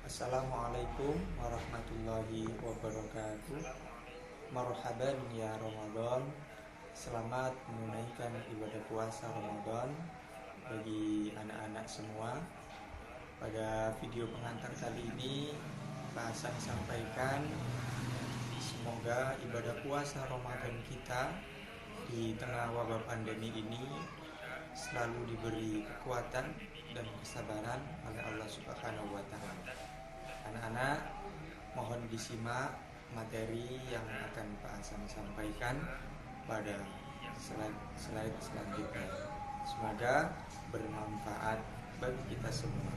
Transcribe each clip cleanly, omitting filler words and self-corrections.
Assalamualaikum warahmatullahi wabarakatuh. Marhaban ya Ramadan. Selamat menunaikan ibadah puasa Ramadan bagi anak-anak semua. Pada video pengantar kali ini Pak Hasan sampaikan, semoga ibadah puasa Ramadan kita di tengah wabah pandemi ini selalu diberi kekuatan dan kesabaran oleh Allah Subhanahu wa Ta'ala. Anak-anak, mohon disimak materi yang akan Pak Hasan sampaikan pada slide selanjutnya. Semoga bermanfaat bagi kita semua.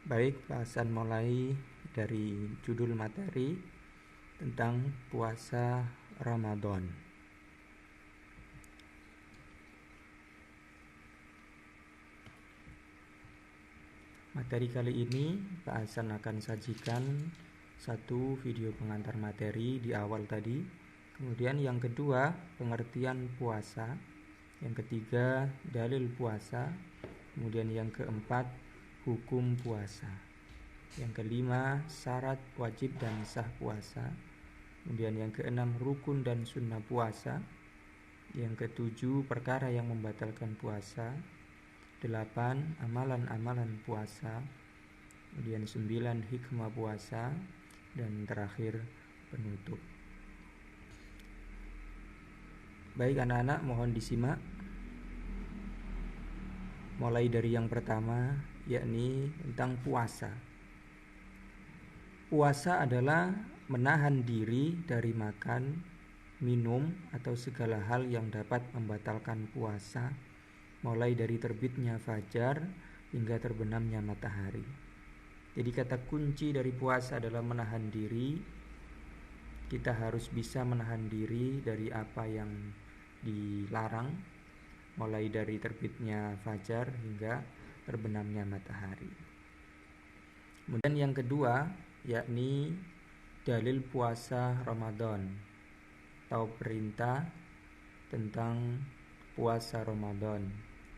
Baik, Pak Hasan mulai dari judul materi tentang puasa Ramadan. Materi kali ini Pak Hasan akan sajikan satu video pengantar materi di awal tadi. Kemudian yang kedua, pengertian puasa. Yang ketiga, dalil puasa. Kemudian yang keempat, hukum puasa. Yang kelima, syarat wajib dan sah puasa. Kemudian yang keenam, rukun dan sunnah puasa. Yang ketujuh, perkara yang membatalkan puasa. 8. Amalan-amalan puasa. Kemudian 9. Hikmah puasa. Dan terakhir, penutup. Baik anak-anak, mohon disimak. Mulai dari yang pertama, yakni tentang puasa. Puasa adalah menahan diri dari makan, minum, atau segala hal yang dapat membatalkan puasa, mulai dari terbitnya fajar hingga terbenamnya matahari. Jadi kata kunci dari puasa adalah menahan diri. Kita harus bisa menahan diri dari apa yang dilarang, mulai dari terbitnya fajar hingga terbenamnya matahari. Kemudian yang kedua, yakni dalil puasa Ramadan atau perintah tentang puasa Ramadan,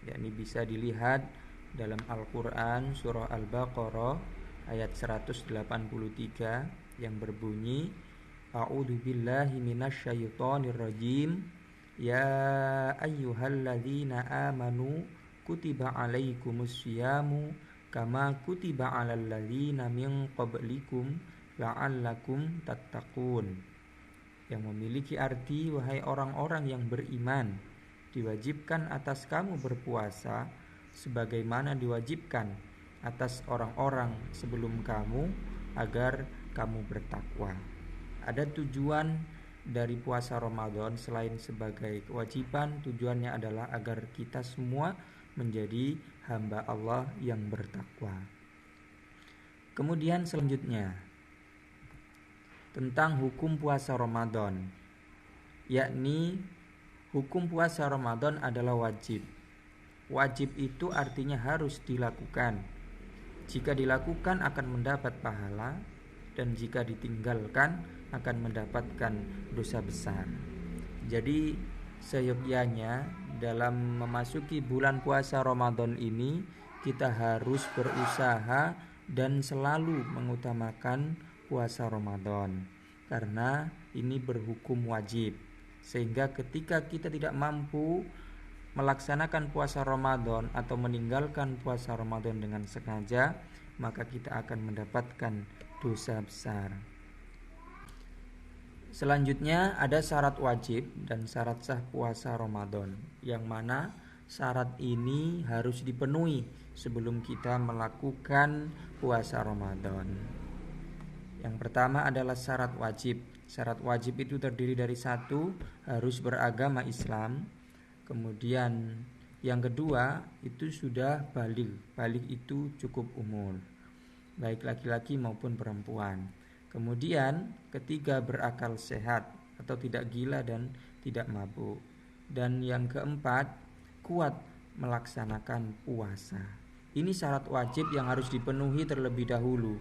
yakni bisa dilihat dalam Al-Quran surah Al-Baqarah ayat 183 yang berbunyi, A'udzubillahi minasyaitonirrajim, Ya ayyuhalladzina amanu kutiba alaikumusyamu kama kutiba alal ladzina min qablikum la'allakum tattaqun. Yang memiliki arti, wahai orang-orang yang beriman, diwajibkan atas kamu berpuasa sebagaimana diwajibkan atas orang-orang sebelum kamu agar kamu bertakwa. Ada tujuan dari puasa Ramadan selain sebagai kewajiban, tujuannya adalah agar kita semua menjadi hamba Allah yang bertakwa. Kemudian selanjutnya tentang hukum puasa Ramadan, yakni hukum puasa Ramadan adalah wajib. Wajib itu artinya harus dilakukan. Jika dilakukan akan mendapat pahala, dan jika ditinggalkan akan mendapatkan dosa besar. Jadi seyogyanya dalam memasuki bulan puasa Ramadan ini kita harus berusaha dan selalu mengutamakan puasa Ramadan, karena ini berhukum wajib. Sehingga ketika kita tidak mampu melaksanakan puasa Ramadan atau meninggalkan puasa Ramadan dengan sengaja, maka kita akan mendapatkan dosa besar. Selanjutnya ada syarat wajib dan syarat sah puasa Ramadan, yang mana syarat ini harus dipenuhi sebelum kita melakukan puasa Ramadan. Yang pertama adalah syarat wajib. Syarat wajib itu terdiri dari 1, harus beragama Islam. Kemudian yang kedua itu sudah baligh. Baligh itu cukup umur, baik laki-laki maupun perempuan. Kemudian ketiga, berakal sehat atau tidak gila dan tidak mabuk. Dan yang keempat, kuat melaksanakan puasa. Ini syarat wajib yang harus dipenuhi terlebih dahulu.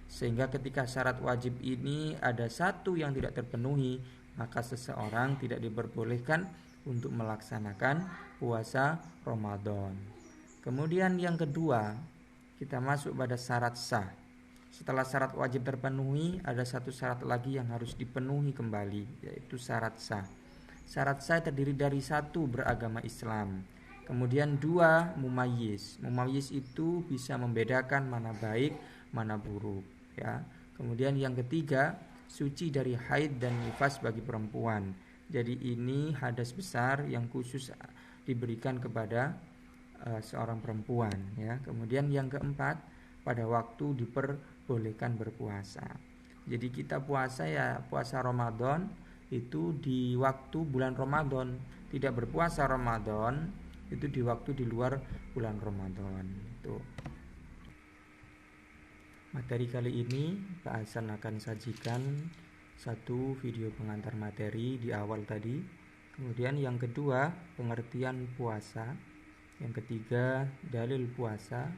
Sehingga ketika syarat wajib ini ada satu yang tidak terpenuhi, maka seseorang tidak diperbolehkan untuk melaksanakan puasa Ramadan. Kemudian yang kedua, kita masuk pada syarat sah. Setelah syarat wajib terpenuhi, ada satu syarat lagi yang harus dipenuhi kembali, yaitu syarat sah. Syarat sah terdiri dari satu, beragama Islam. Kemudian dua, mumayyiz. Mumayyiz itu bisa membedakan mana baik, mana buruk, ya. Kemudian yang ketiga, suci dari haid dan nifas bagi perempuan. Jadi ini hadas besar yang khusus diberikan kepada seorang perempuan, ya. Kemudian yang keempat, pada waktu diperbolehkan berpuasa. Jadi kita puasa, ya puasa Ramadan itu di waktu bulan Ramadan. Tidak berpuasa Ramadan itu di waktu di luar bulan Ramadan. Itu materi kali ini Pak Hasan akan sajikan satu video pengantar materi di awal tadi. Kemudian yang kedua, pengertian puasa. Yang ketiga, dalil puasa.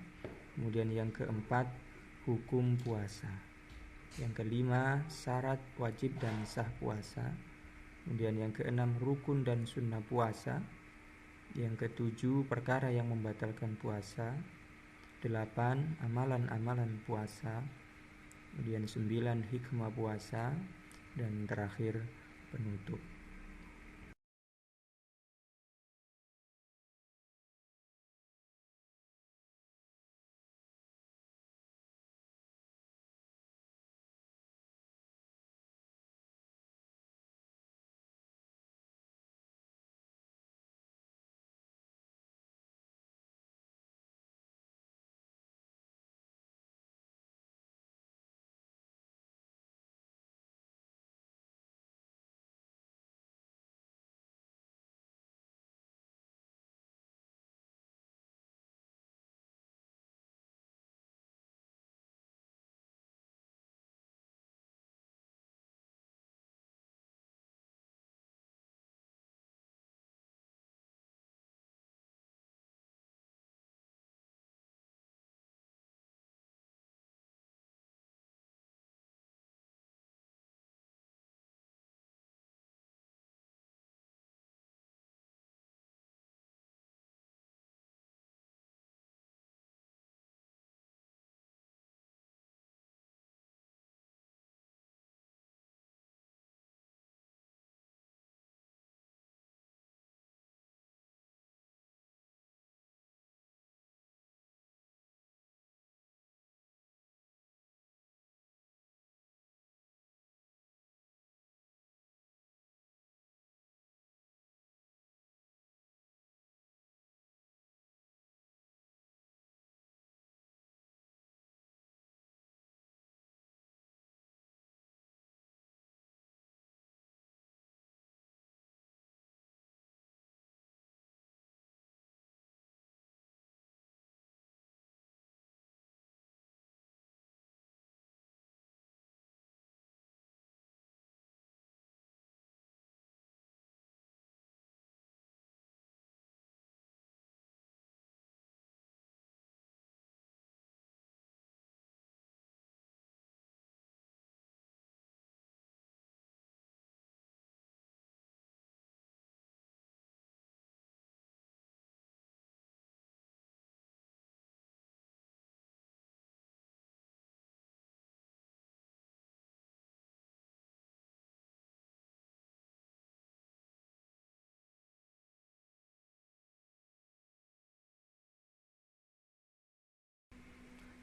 Kemudian yang keempat, hukum puasa. Yang kelima, syarat wajib dan sah puasa. Kemudian yang keenam, rukun dan sunnah puasa. Yang ketujuh, perkara yang membatalkan puasa. 8, amalan-amalan puasa. Kemudian 9, hikmah puasa. Dan terakhir, penutup.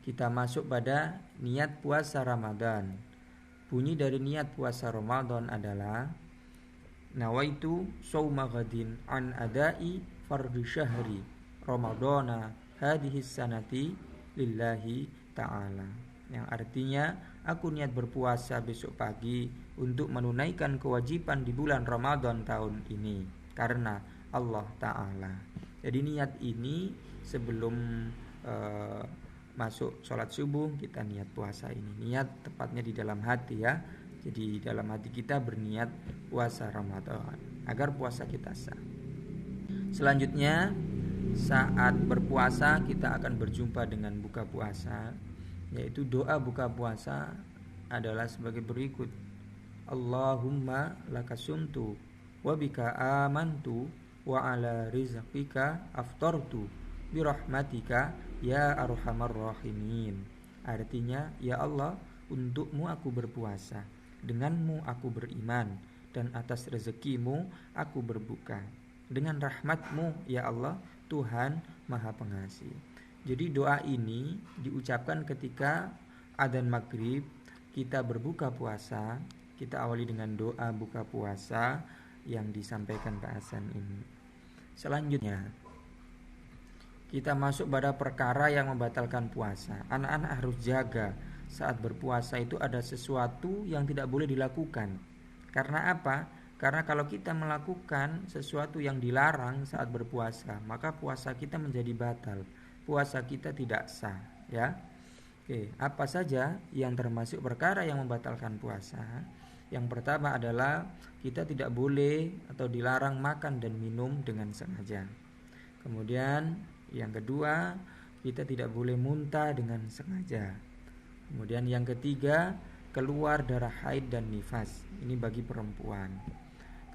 Kita masuk pada niat puasa Ramadan. Bunyi dari niat puasa Ramadan adalah nawaitu shauma ghadin an adai fardhi syahri Ramadana hadhihi sanati lillahi ta'ala. Yang artinya, aku niat berpuasa besok pagi untuk menunaikan kewajiban di bulan Ramadan tahun ini karena Allah Ta'ala. Jadi niat ini sebelum masuk sholat subuh kita niat puasa ini. Niat tepatnya di dalam hati, ya. Jadi dalam hati kita berniat puasa Ramadan agar puasa kita sah. Selanjutnya, saat berpuasa kita akan berjumpa dengan buka puasa, yaitu doa buka puasa adalah sebagai berikut. Allahumma lakasumtu wa bika amantu wa ala rizqika aftartu birahmatika ya arhamar rahimin. Artinya, ya Allah, untukmu aku berpuasa, denganmu aku beriman, dan atas rezekimu aku berbuka. Dengan rahmatmu, ya Allah, Tuhan Maha Pengasih. Jadi doa ini diucapkan ketika adzan maghrib, kita berbuka puasa. Kita awali dengan doa buka puasa yang disampaikan ke azan ini. Selanjutnya, kita masuk pada perkara yang membatalkan puasa. Anak-anak harus jaga saat berpuasa itu ada sesuatu yang tidak boleh dilakukan. Karena apa? Karena kalau kita melakukan sesuatu yang dilarang saat berpuasa, maka puasa kita menjadi batal. Puasa kita tidak sah, ya. Oke, apa saja yang termasuk perkara yang membatalkan puasa? Yang pertama adalah kita tidak boleh atau dilarang makan dan minum dengan sengaja. Kemudian yang kedua, kita tidak boleh muntah dengan sengaja. Kemudian yang ketiga, keluar darah haid dan nifas. Ini bagi perempuan.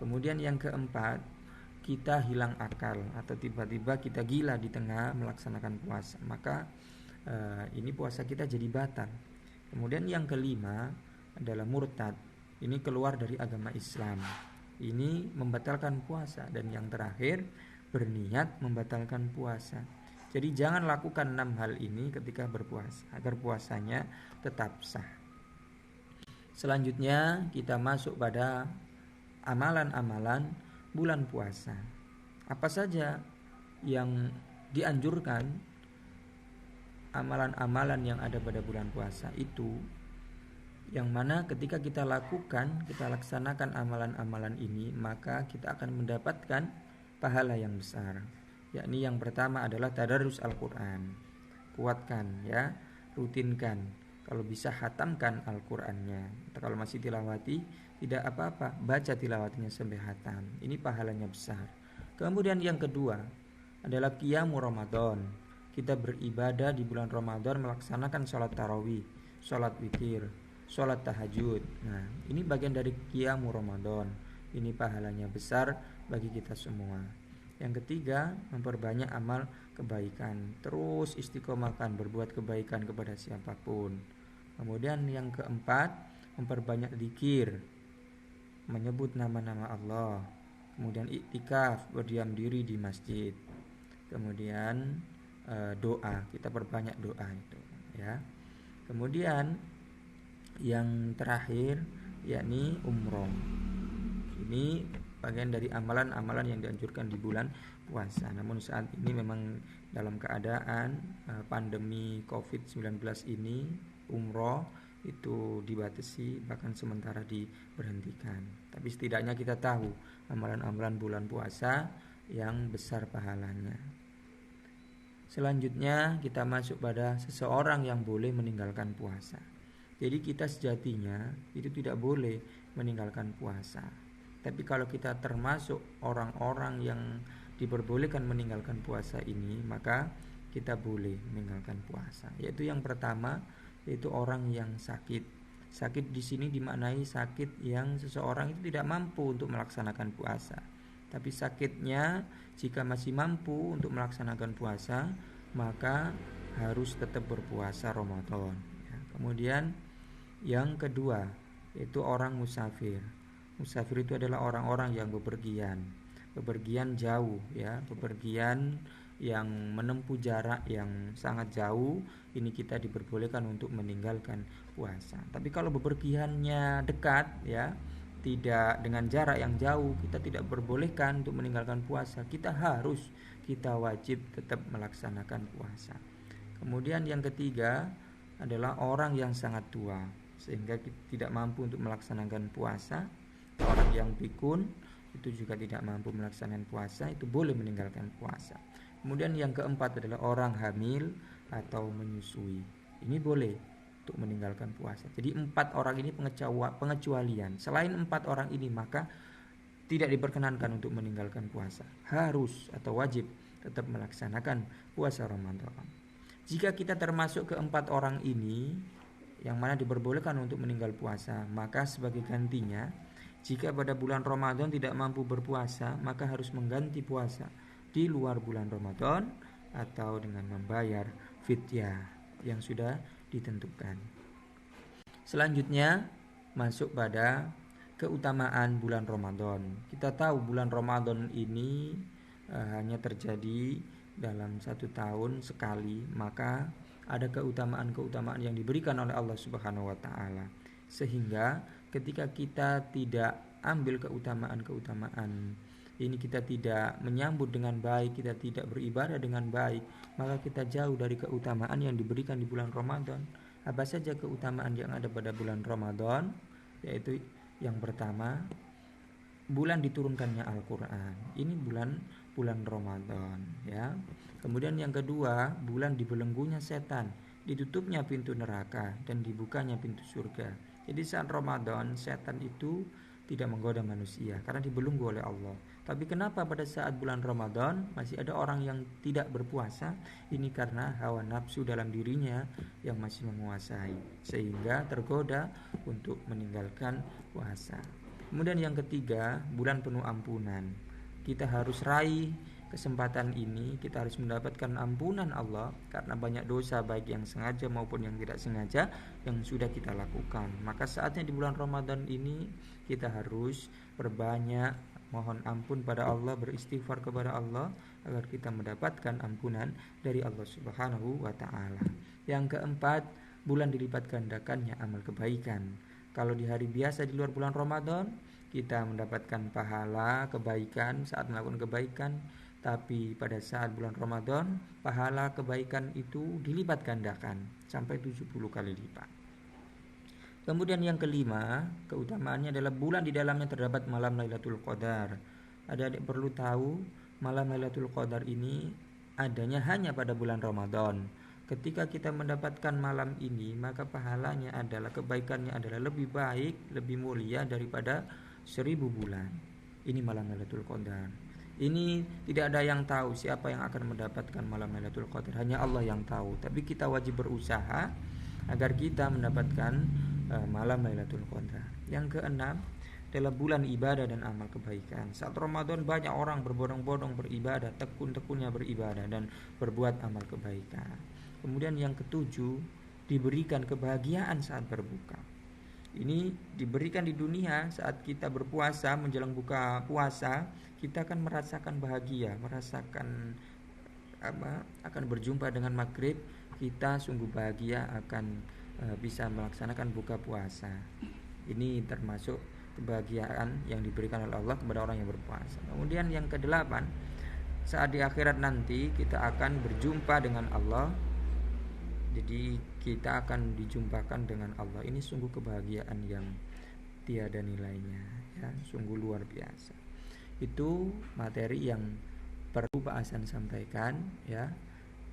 Kemudian yang keempat, kita hilang akal atau tiba-tiba kita gila di tengah melaksanakan puasa. Maka ini puasa kita jadi batal. Kemudian yang kelima adalah murtad. Ini keluar dari agama Islam. Ini membatalkan puasa. Dan yang terakhir, berniat membatalkan puasa. Jadi jangan lakukan 6 hal ini ketika berpuasa agar puasanya tetap sah. Selanjutnya kita masuk pada amalan-amalan bulan puasa. Apa saja yang dianjurkan amalan-amalan yang ada pada bulan puasa itu, yang mana ketika kita laksanakan amalan-amalan ini, maka kita akan mendapatkan pahala yang besar. Yakni yang pertama adalah tadarus Al-Quran. Kuatkan, ya, rutinkan. Kalau bisa hatamkan Al-Qurannya. Kalau masih tilawati, tidak apa-apa, baca tilawatinya sampai hatam. Ini pahalanya besar. Kemudian yang kedua adalah qiyamu Ramadan. Kita beribadah di bulan Ramadan, melaksanakan sholat tarawih, sholat witir, sholat tahajud. Nah, ini bagian dari qiyamu Ramadan. Ini pahalanya besar bagi kita semua. Yang ketiga, memperbanyak amal kebaikan. Terus istiqomahkan berbuat kebaikan kepada siapapun. Kemudian yang keempat, memperbanyak zikir, menyebut nama-nama Allah. Kemudian iktikaf, berdiam diri di masjid. Kemudian doa, kita perbanyak doa itu, ya. Kemudian yang terakhir yakni umroh. Ini bagian dari amalan-amalan yang dianjurkan di bulan puasa. Namun saat ini memang dalam keadaan pandemi COVID-19 ini, umroh itu dibatasi, bahkan sementara diberhentikan. Tapi setidaknya kita tahu amalan-amalan bulan puasa yang besar pahalanya. Selanjutnya kita masuk pada seseorang yang boleh meninggalkan puasa. Jadi kita sejatinya itu tidak boleh meninggalkan puasa. Tapi kalau kita termasuk orang-orang yang diperbolehkan meninggalkan puasa ini, maka kita boleh meninggalkan puasa. Yaitu yang pertama, yaitu orang yang sakit. Sakit di sini dimaknai sakit yang seseorang itu tidak mampu untuk melaksanakan puasa. Tapi sakitnya jika masih mampu untuk melaksanakan puasa, maka harus tetap berpuasa Ramadan. Ya. Kemudian yang kedua, yaitu orang musafir. Musafir itu adalah orang-orang yang bepergian jauh, ya, bepergian yang menempuh jarak yang sangat jauh. Ini kita diperbolehkan untuk meninggalkan puasa. Tapi kalau bepergiannya dekat, ya, tidak dengan jarak yang jauh, kita tidak diperbolehkan untuk meninggalkan puasa. Kita wajib tetap melaksanakan puasa. Kemudian yang ketiga adalah orang yang sangat tua sehingga tidak mampu untuk melaksanakan puasa. Orang yang pikun itu juga tidak mampu melaksanakan puasa, itu boleh meninggalkan puasa. Kemudian yang keempat adalah orang hamil atau menyusui. Ini boleh untuk meninggalkan puasa. Jadi 4 orang ini pengecualian. Selain 4 orang ini maka tidak diperkenankan untuk meninggalkan puasa. Harus atau wajib tetap melaksanakan puasa Ramadan. Jika kita termasuk ke 4 orang ini, yang mana diperbolehkan untuk meninggal puasa. Maka sebagai gantinya, jika pada bulan Ramadan tidak mampu berpuasa, maka harus mengganti puasa di luar bulan Ramadan atau dengan membayar fidyah yang sudah ditentukan. Selanjutnya masuk pada keutamaan bulan Ramadan. Kita tahu bulan Ramadan ini hanya terjadi dalam 1 tahun sekali, maka ada keutamaan-keutamaan yang diberikan oleh Allah Subhanahu wa taala. Sehingga ketika kita tidak ambil keutamaan-keutamaan ini, kita tidak menyambut dengan baik, kita tidak beribadah dengan baik, maka kita jauh dari keutamaan yang diberikan di bulan Ramadan. Apa saja keutamaan yang ada pada bulan Ramadan? Yaitu yang pertama, bulan diturunkannya Al-Qur'an. Ini bulan Ramadan, ya. Kemudian yang kedua, bulan dibelenggunya setan, ditutupnya pintu neraka dan dibukanya pintu surga. Jadi saat Ramadan, setan itu tidak menggoda manusia karena dibelenggu oleh Allah. Tapi kenapa pada saat bulan Ramadan masih ada orang yang tidak berpuasa? Ini karena hawa nafsu dalam dirinya yang masih menguasai, sehingga tergoda untuk meninggalkan puasa. Kemudian yang ketiga, bulan penuh ampunan. Kita harus raih kesempatan ini, kita harus mendapatkan ampunan Allah karena banyak dosa baik yang sengaja maupun yang tidak sengaja yang sudah kita lakukan. Maka saatnya di bulan Ramadan ini kita harus berbanyak mohon ampun pada Allah, beristighfar kepada Allah agar kita mendapatkan ampunan dari Allah Subhanahu wa taala. Yang keempat, bulan dilipat gandakannya amal kebaikan. Kalau di hari biasa di luar bulan Ramadan kita mendapatkan pahala kebaikan saat melakukan kebaikan, tapi pada saat bulan Ramadan pahala kebaikan itu dilipat gandakan sampai 70 kali lipat. Kemudian yang kelima, keutamaannya adalah bulan di dalamnya terdapat malam Lailatul Qadar. Adik-adik perlu tahu, malam Lailatul Qadar ini adanya hanya pada bulan Ramadan. Ketika kita mendapatkan malam ini, maka pahalanya adalah, kebaikannya adalah lebih baik, lebih mulia daripada 1000 bulan. Ini malam Lailatul Qadar. Ini tidak ada yang tahu siapa yang akan mendapatkan malam Lailatul Qadar, hanya Allah yang tahu. Tapi kita wajib berusaha agar kita mendapatkan malam Lailatul Qadar. Yang keenam adalah bulan ibadah dan amal kebaikan. Saat Ramadan banyak orang berbondong-bondong beribadah, tekun-tekunnya beribadah dan berbuat amal kebaikan. Kemudian yang ketujuh, diberikan kebahagiaan saat berbuka. Ini diberikan di dunia saat kita berpuasa, menjelang buka puasa, kita akan merasakan bahagia, merasakan akan berjumpa dengan maghrib, kita sungguh bahagia akan bisa melaksanakan buka puasa. Ini termasuk kebahagiaan yang diberikan oleh Allah kepada orang yang berpuasa. Kemudian yang kedelapan, saat di akhirat nanti kita akan berjumpa dengan Allah. Jadi kita akan dijumpakan dengan Allah. Ini sungguh kebahagiaan yang tiada nilainya, ya, sungguh luar biasa. Itu materi yang perlu Pak Hasan sampaikan, ya.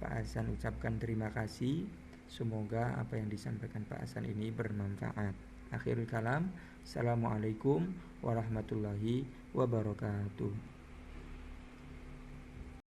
Pak Hasan ucapkan terima kasih. Semoga apa yang disampaikan Pak Hasan ini bermanfaat. Akhirul kalam, assalamualaikum warahmatullahi wabarakatuh.